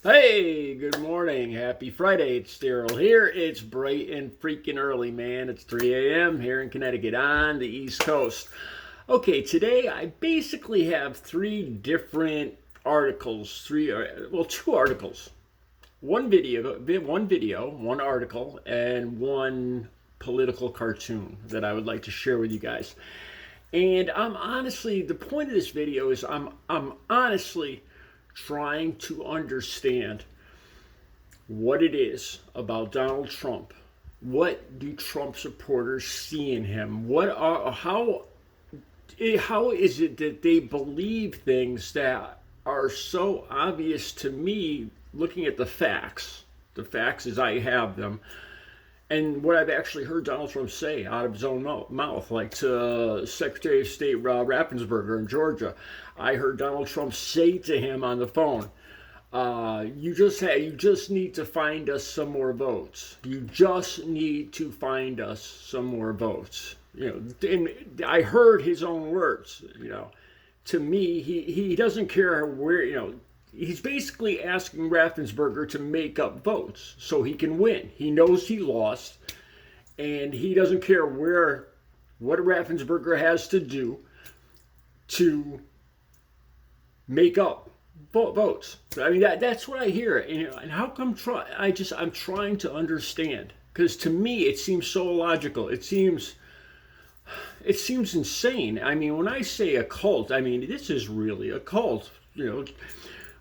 Hey, good morning. Happy Friday. It's Daryl here. It's bright and freaking early, man. It's 3 a.m. here in Connecticut on the East Coast. Okay, today I basically have three different articles, two articles. One article, and one political cartoon that I would like to share with you guys. And the point of this video is I'm honestly trying to understand what it is about Donald Trump. What do Trump supporters see in him? How is it that they believe things that are so obvious to me looking at the facts as I have them, and what I've actually heard Donald Trump say out of his own mouth, like to Secretary of State Raffensperger in Georgia. I heard Donald Trump say to him on the phone, you just need to find us some more votes. You just need to find us some more votes. And I heard his own words. To me, he doesn't care where. He's basically asking Raffensperger to make up votes so he can win. He knows he lost, and he doesn't care what Raffensperger has to do to make up votes. I mean, that's what I hear. And how come I'm trying to understand, because to me it seems so illogical. It seems insane. I mean, when I say a cult, I mean this is really a cult.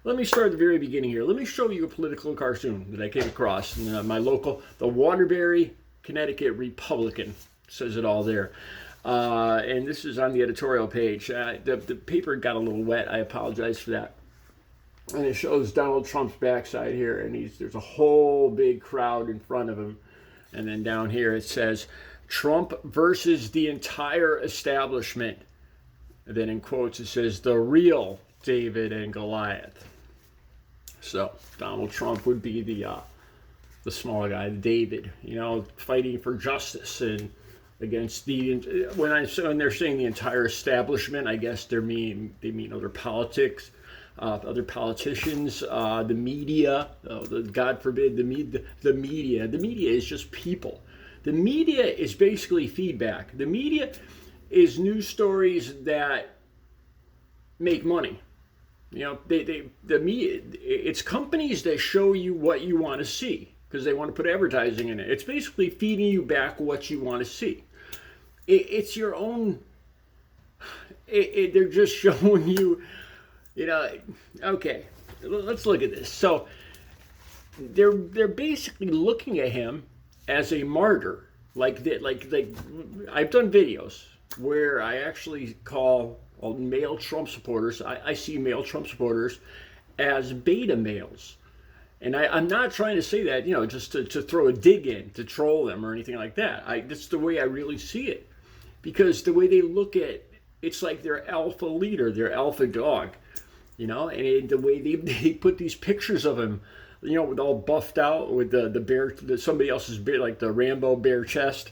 Let me start at the very beginning here. Let me show you a political cartoon that I came across in my local, the Waterbury, Connecticut Republican. Says it all there. And this is on the editorial page. The paper got a little wet. I apologize for that. And it shows Donald Trump's backside here, and there's a whole big crowd in front of him. And then down here it says, Trump versus the entire establishment. And then in quotes it says, the real David and Goliath. So Donald Trump would be the small guy, the David, fighting for justice and against when they're saying the entire establishment, I guess they mean other politics, other politicians, the media. God forbid the media. The media is just people. The media is basically feedback. The media is news stories that make money. The media, it's companies that show you what you want to see because they want to put advertising in it. It's basically feeding you back what you want to see. It's your own. They're just showing you, Okay, let's look at this. So they're basically looking at him as a martyr. Like I've done videos where I actually call male Trump supporters. I see male Trump supporters as beta males. And I'm not trying to say that, just to throw a dig in, to troll them or anything like that. That's the way I really see it. Because the way they look at it's like their alpha leader, their alpha dog, and the way they put these pictures of him, with all buffed out with the bear, somebody else's bear, like the Rambo bare chest,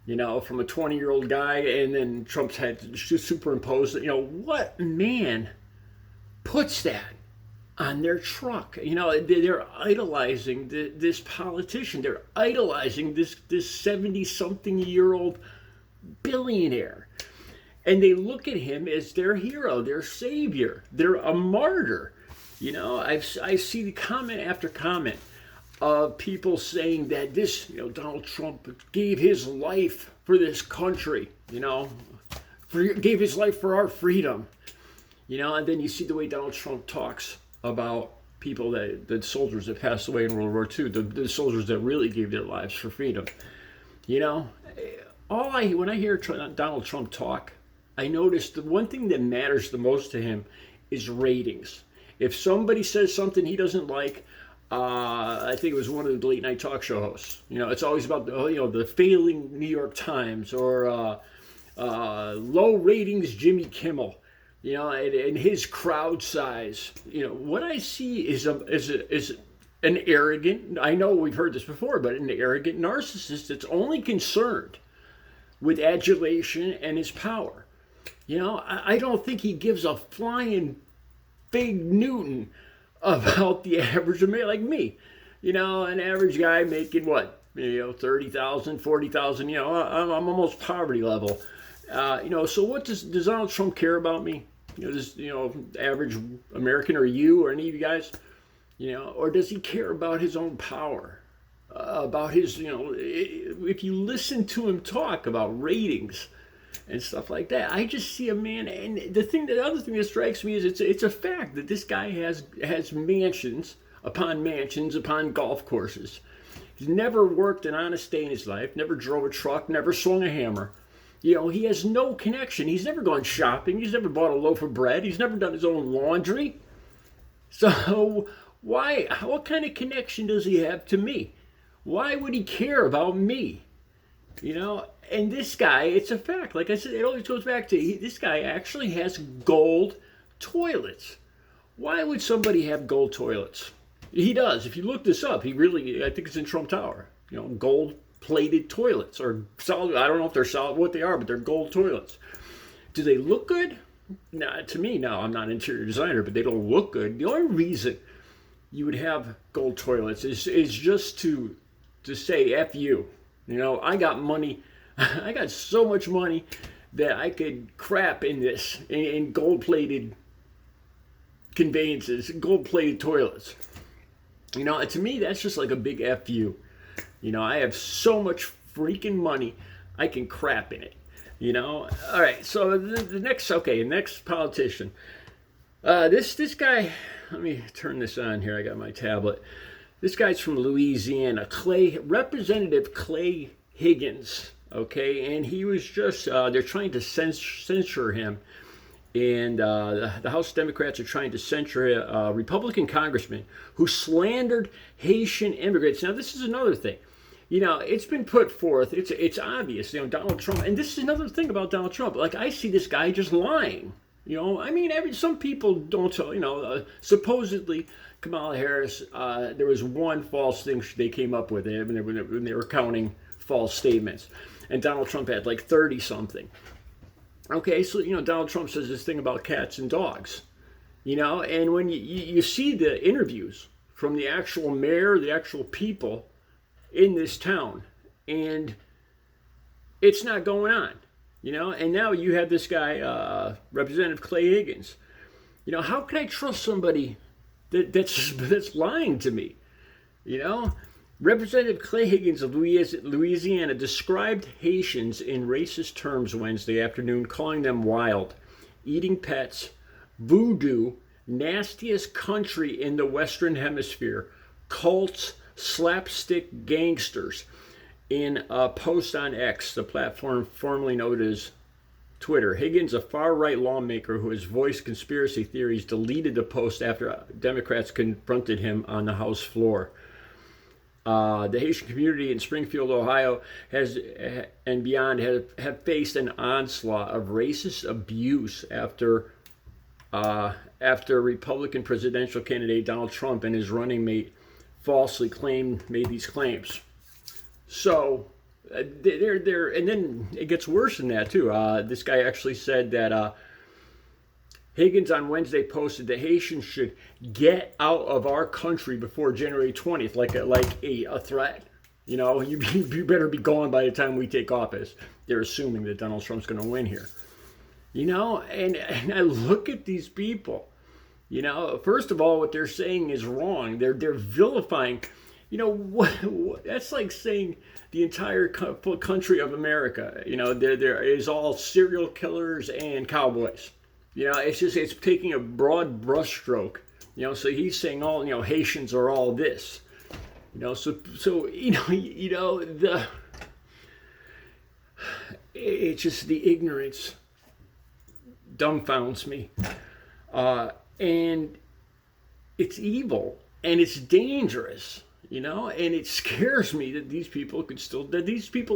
from a 20-year-old guy, and then Trump's had superimposed. What man puts that on their truck? They're idolizing this politician. They're idolizing this 70-something-year-old billionaire. And they look at him as their hero, their savior. They're a martyr. I see the comment after comment of people saying that Donald Trump gave his life for this country, gave his life for our freedom, and then you see the way Donald Trump talks about people the soldiers that passed away in World War II, the soldiers that really gave their lives for freedom. When I hear Donald Trump talk, I notice the one thing that matters the most to him is ratings. If somebody says something he doesn't like, I think it was one of the late night talk show hosts. It's always about the failing New York Times or low ratings Jimmy Kimmel. And his crowd size. What I see is an arrogant. I know we've heard this before, but an arrogant narcissist that's only concerned with adulation and his power. I don't think he gives a flying big Newton about the average American, like me. An average guy making what? 30,000, 40,000. I'm almost poverty level. So what does Donald Trump care about me? Does average American or you or any of you guys? Or does he care about his own power? About his, if you listen to him talk about ratings and stuff like that, I just see a man. And the other thing that strikes me is it's a fact that this guy has mansions upon golf courses. He's never worked an honest day in his life, never drove a truck, never swung a hammer. He has no connection. He's never gone shopping. He's never bought a loaf of bread. He's never done his own laundry. So what kind of connection does he have to me? Why would he care about me? And this guy, it's a fact. Like I said, it always goes back to this guy actually has gold toilets. Why would somebody have gold toilets? He does. If you look this up, I think it's in Trump Tower. Gold plated toilets or solid. I don't know if they're solid, what they are, but they're gold toilets. Do they look good? Nah, to me, no. I'm not an interior designer, but they don't look good. The only reason you would have gold toilets is just to say F you. I got money. I got so much money that I could crap in this, in gold-plated conveyances, gold-plated toilets. To me, that's just like a big F you. I have so much freaking money, I can crap in it. All right, so the next politician. This guy, let me turn this on here. I got my tablet. This guy's from Louisiana, Representative Clay Higgins. Okay, and he was just they're trying to censure him, and the House Democrats are trying to censure a Republican congressman who slandered Haitian immigrants. Now, this is another thing. It's been put forth. It's obvious. Donald Trump, and this is another thing about Donald Trump. Like, I see this guy just lying. Some people don't. Supposedly Kamala Harris. There was one false thing they came up with when they were counting false statements, and Donald Trump had like 30 something. Okay, so Donald Trump says this thing about cats and dogs. And when you see the interviews from the actual mayor, the actual people in this town, and it's not going on, and now you have this guy, Representative Clay Higgins. How can I trust somebody that's lying to me? Representative Clay Higgins of Louisiana described Haitians in racist terms Wednesday afternoon, calling them wild, eating pets, voodoo, nastiest country in the Western Hemisphere, cults, slapstick gangsters, in a post on X, the platform formerly known as Twitter. Higgins, a far-right lawmaker who has voiced conspiracy theories, deleted the post after Democrats confronted him on the House floor. The Haitian community in Springfield, Ohio, and beyond have faced an onslaught of racist abuse after Republican presidential candidate Donald Trump and his running mate falsely made these claims. So they're and then it gets worse than that too. This guy actually said that Higgins on Wednesday posted that Haitians should get out of our country before January 20th, like a threat. You better be gone by the time we take office. They're assuming that Donald Trump's going to win here. And I look at these people. First of all, what they're saying is wrong. They're vilifying. That's like saying the entire country of America. There is all serial killers and cowboys. It's taking a broad brushstroke. So he's saying all Haitians are all this. It's just the ignorance dumbfounds me, and it's evil and it's dangerous. And it scares me that these people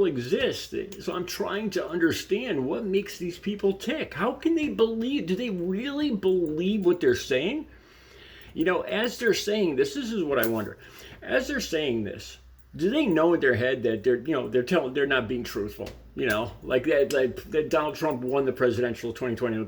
exist. So I'm trying to understand what makes these people tick. How can they believe? Do they really believe what they're saying? As they're saying this is what I wonder. As they're saying this, do they know in their head that they're not being truthful? Like that Donald Trump won the presidential 2020.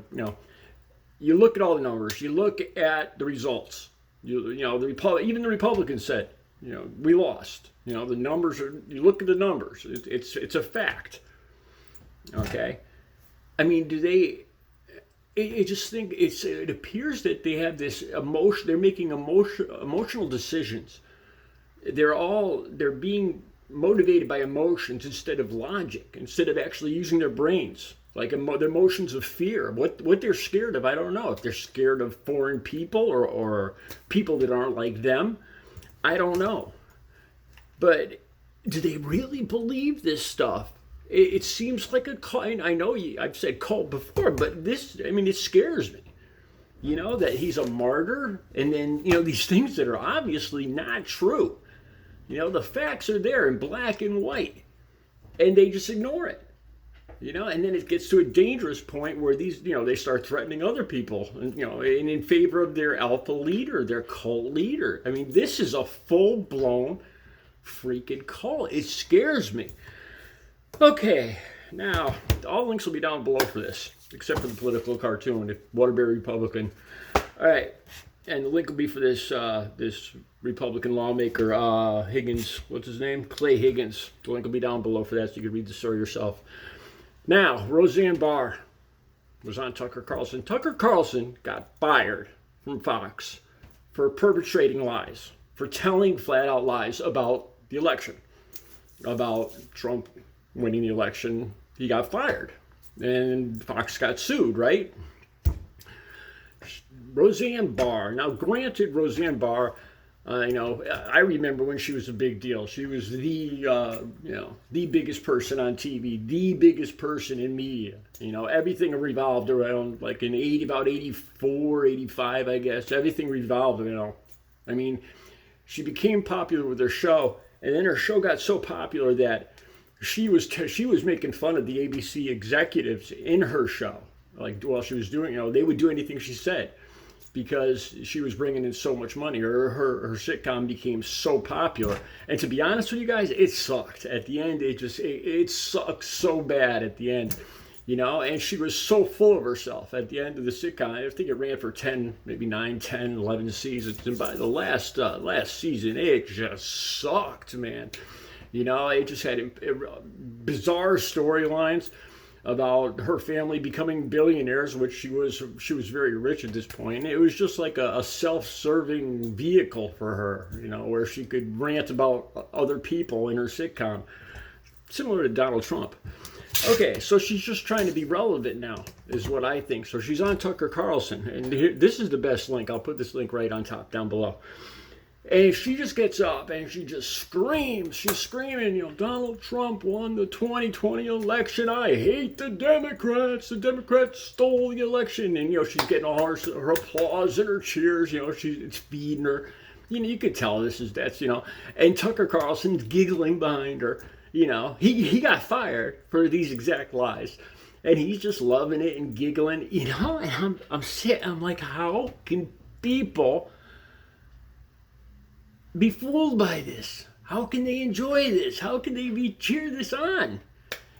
You look at all the numbers. You look at the results. Even the Republicans said, we lost. The numbers are. You look at the numbers. It's a fact. Okay, I mean, do they? I just think it appears that they have this emotion. They're making emotional decisions. They're being motivated by emotions instead of logic, instead of actually using their brains. Like the emotions of fear. What they're scared of, I don't know. If they're scared of foreign people or people that aren't like them, I don't know. But do they really believe this stuff? It seems like a cult. I know I've said cult before, but it scares me. That he's a martyr, and then, these things that are obviously not true. The facts are there in black and white, and they just ignore it. And then it gets to a dangerous point where these, they start threatening other people, and in favor of their alpha leader, their cult leader. I mean, this is a full-blown freaking cult. It scares me. Okay, now, all links will be down below for this, except for the political cartoon, the Waterbury Republican. All right, and the link will be for this Republican lawmaker, Higgins, what's his name? Clay Higgins. The link will be down below for that, so you can read the story yourself. Now, Roseanne Barr was on Tucker Carlson. Tucker Carlson got fired from Fox for perpetrating lies, for telling flat-out lies about the election, about Trump winning the election. He got fired, and Fox got sued, right? Roseanne Barr. Now, granted, Roseanne Barr, I remember when she was a big deal. She was the biggest person on TV, the biggest person in media. Everything revolved around, like in about 84, 85, I guess. Everything revolved, I mean, she became popular with her show, and then her show got so popular that she was making fun of the ABC executives in her show. Like, while she was doing, they would do anything she said, because she was bringing in so much money. Her sitcom became so popular. And to be honest with you guys, it sucked. At the end, it sucked so bad at the end. And she was so full of herself at the end of the sitcom. I think it ran for 10, maybe 9, 10, 11 seasons. And by the last season, it just sucked, man. It just had bizarre storylines about her family becoming billionaires, which she was very rich at this point. It was just like a self-serving vehicle for her, where she could rant about other people in her sitcom, similar to Donald Trump. Okay, so she's just trying to be relevant now, is what I think. So she's on Tucker Carlson, and this is the best link. I'll put this link right on top down below. And she just gets up and she just screams. She's screaming, Donald Trump won the 2020 election. I hate the Democrats. The Democrats stole the election. And, she's getting all her applause and her cheers. It's feeding her. You could tell that's. And Tucker Carlson's giggling behind her. He got fired for these exact lies. And he's just loving it and giggling. And I'm like, how can people be fooled by this? How can they enjoy this? How can they cheer this on?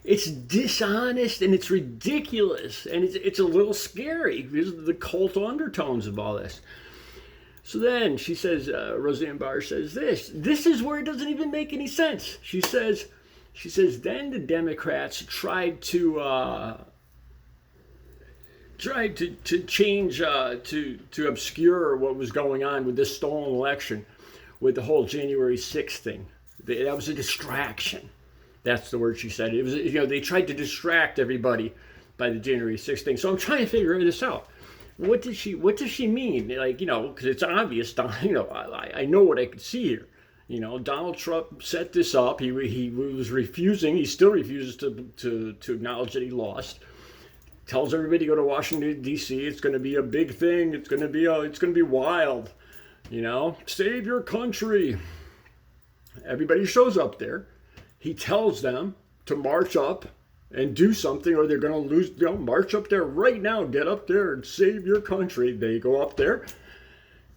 It's dishonest and it's ridiculous, and it's a little scary because of the cult undertones of all this. So then she says, Roseanne Barr says this is where it doesn't even make any sense. She says then the Democrats tried to change to obscure what was going on with this stolen election, with the whole January 6th thing. That was a distraction. That's the word she said. It was, they tried to distract everybody by the January 6th thing. So I'm trying to figure this out. What does she mean? Like, because it's obvious, I know what I could see here. Donald Trump set this up. He was refusing. He still refuses to acknowledge that he lost. Tells everybody to go to Washington, D.C. It's going to be a big thing. It's going to be wild. Save your country. Everybody shows up there. He tells them to march up and do something, or they're going to lose. March up there right now. Get up there and save your country. They go up there.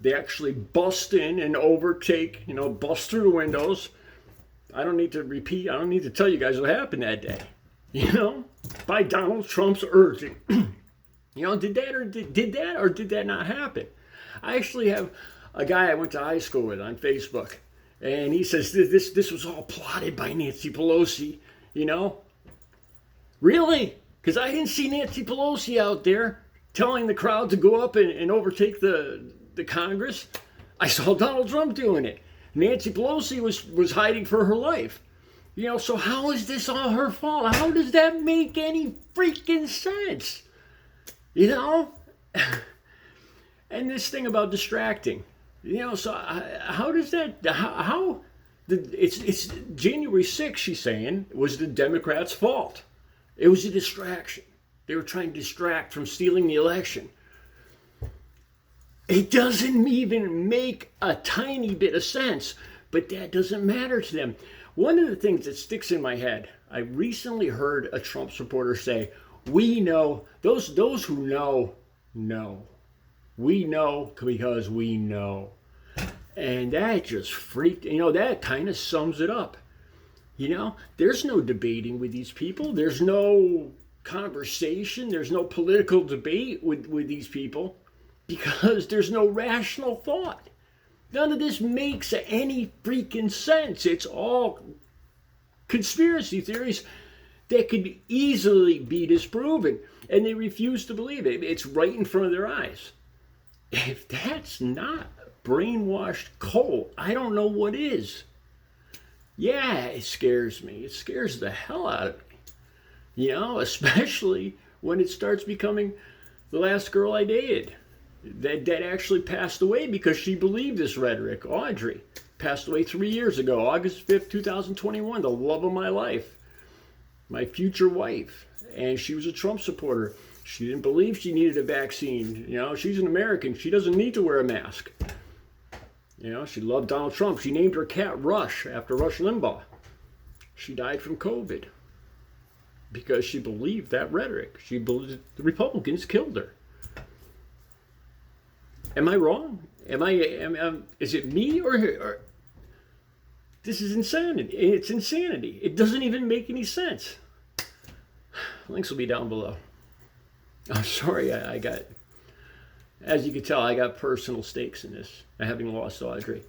They actually bust in and overtake, bust through the windows. I don't need to repeat. I don't need to tell you guys what happened that day. By Donald Trump's urging. Did that or did that not happen? I actually have a guy I went to high school with on Facebook, and he says this was all plotted by Nancy Pelosi. You know, really? Because I didn't see Nancy Pelosi out there telling the crowd to go up and overtake the Congress. I saw Donald Trump doing it. Nancy Pelosi was hiding for her life. You know, so how is this all her fault? How does that make any freaking sense? You know? And this thing about distracting. You know, so how does that, it's January 6th, she's saying, was the Democrats' fault. It was a distraction. They were trying to distract from stealing the election. It doesn't even make a tiny bit of sense, but that doesn't matter to them. One of the things that sticks in my head, I recently heard a Trump supporter say, we know, those who know. We know because we know. And that just freaked, that kind of sums it up. You know, there's no debating with these people. There's no conversation. There's no political debate with these people because there's no rational thought. None of this makes any freaking sense. It's all conspiracy theories that could easily be disproven, and they refuse to believe it. It's right in front of their eyes. If that's not brainwashed coal, I don't know what is. Yeah, it scares me. It scares the hell out of me. You know, especially when it starts becoming the last girl I dated that actually passed away because she believed this rhetoric. Audrey passed away 3 years ago, August 5th, 2021, the love of my life, my future wife. And she was a Trump supporter. She didn't believe she needed a vaccine. You know, she's an American. She doesn't need to wear a mask. You know, she loved Donald Trump. She named her cat Rush after Rush Limbaugh. She died from COVID because she believed that rhetoric. She believed the Republicans killed her. Am I wrong? Is it me or this is insanity? It's insanity. It doesn't even make any sense. Links will be down below. I'm sorry, I got, as you can tell, I got personal stakes in this, having lost Audrey.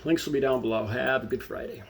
Links will be down below. Have a good Friday.